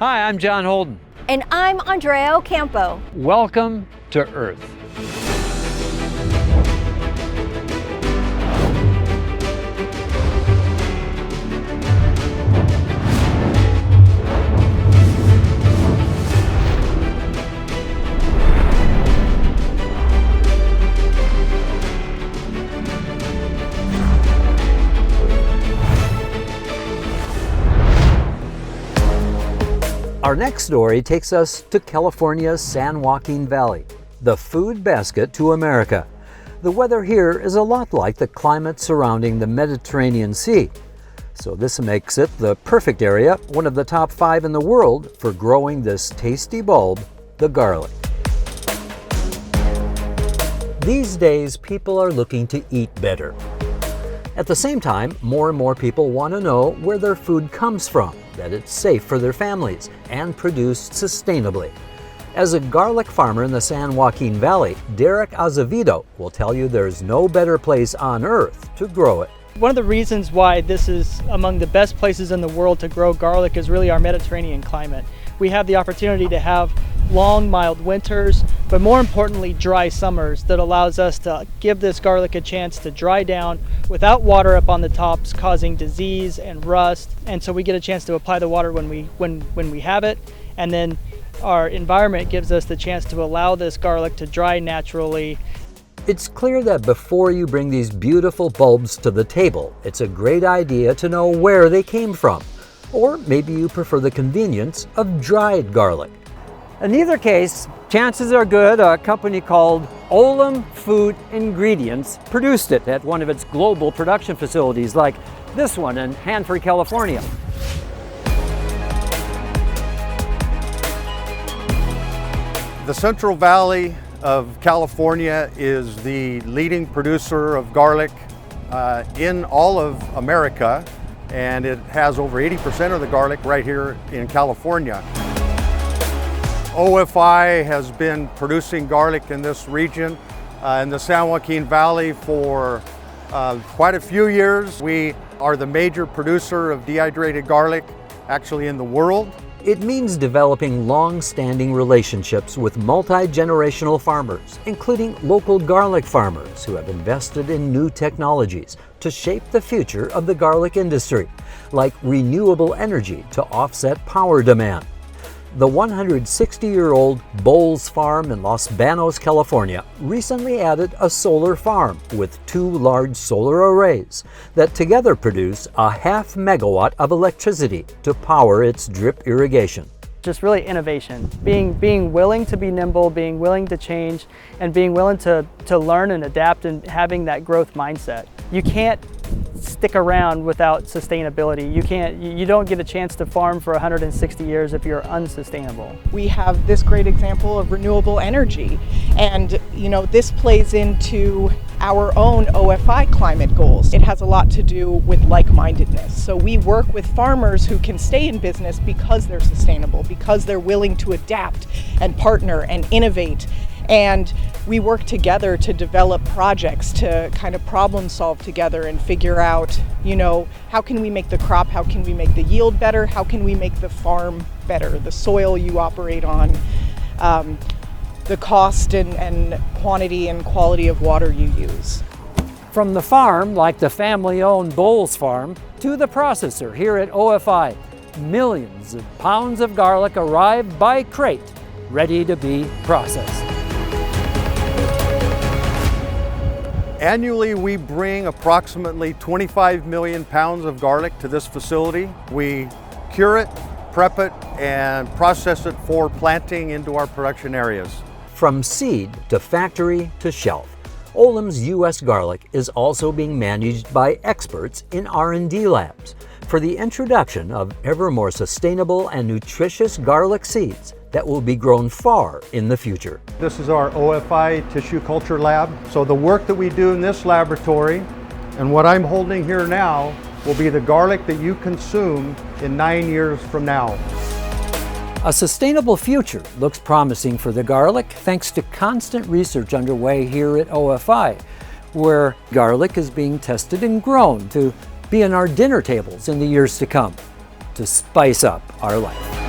Hi, I'm John Holden. And I'm Andrea Ocampo. Welcome to Earth. Our next story takes us to California's San Joaquin Valley, the food basket to America. The weather here is a lot like the climate surrounding the Mediterranean Sea. So this makes it the perfect area, one of the top 5 in the world, for growing this tasty bulb, the garlic. These days, people are looking to eat better. At the same time, more and more people want to know where their food comes from, that it's safe for their families, and produced sustainably. As a garlic farmer in the San Joaquin Valley, Derek Azevedo will tell you there's no better place on earth to grow it. One of the reasons why this is among the best places in the world to grow garlic is really our Mediterranean climate. We have the opportunity to have long, mild winters, but more importantly, dry summers that allows us to give this garlic a chance to dry down without water up on the tops causing disease and rust. And so we get a chance to apply the water when we have it, and then our environment gives us the chance to allow this garlic to dry naturally. It's clear that before you bring these beautiful bulbs to the table, it's a great idea to know where they came from. Or maybe you prefer the convenience of dried garlic. In either case, chances are good a company called Olam Food Ingredients produced it at one of its global production facilities like this one in Hanford, California. The Central Valley of California is the leading producer of garlic in all of America, and it has over 80% of the garlic right here in California. Ofi has been producing garlic in this region, in the San Joaquin Valley, for quite a few years. We are the major producer of dehydrated garlic, actually in the world. It means developing long-standing relationships with multi-generational farmers, including local garlic farmers who have invested in new technologies to shape the future of the garlic industry, like renewable energy to offset power demand. The 160-year-old Bowles Farm in Los Banos, California, recently added a solar farm with 2 large solar arrays that together produce a 0.5 megawatt of electricity to power its drip irrigation. Just really innovation, being willing to be nimble, being willing to change, and being willing to learn and adapt, and having that growth mindset. You can't stick around without sustainability. You don't get a chance to farm for 160 years if you're unsustainable. We have this great example of renewable energy, and this plays into our own OFI climate goals. It has a lot to do with like-mindedness. So we work with farmers who can stay in business because they're sustainable, because they're willing to adapt and partner and innovate. And we work together to develop projects to kind of problem solve together and figure out, how can we make the crop, how can we make the yield better, how can we make the farm better, the soil you operate on, the cost and quantity and quality of water you use. From the farm, like the family-owned Bowles Farm, to the processor here at OFI, millions of pounds of garlic arrive by crate, ready to be processed. Annually, we bring approximately 25 million pounds of garlic to this facility. We cure it, prep it, and process it for planting into our production areas. From seed to factory to shelf, Olam's U.S. garlic is also being managed by experts in R&D labs for the introduction of ever more sustainable and nutritious garlic seeds that will be grown far in the future. This is our Ofi Tissue Culture Lab. So the work that we do in this laboratory and what I'm holding here now will be the garlic that you consume in 9 years from now. A sustainable future looks promising for the garlic thanks to constant research underway here at OFI, where garlic is being tested and grown to be on our dinner tables in the years to come, to spice up our life.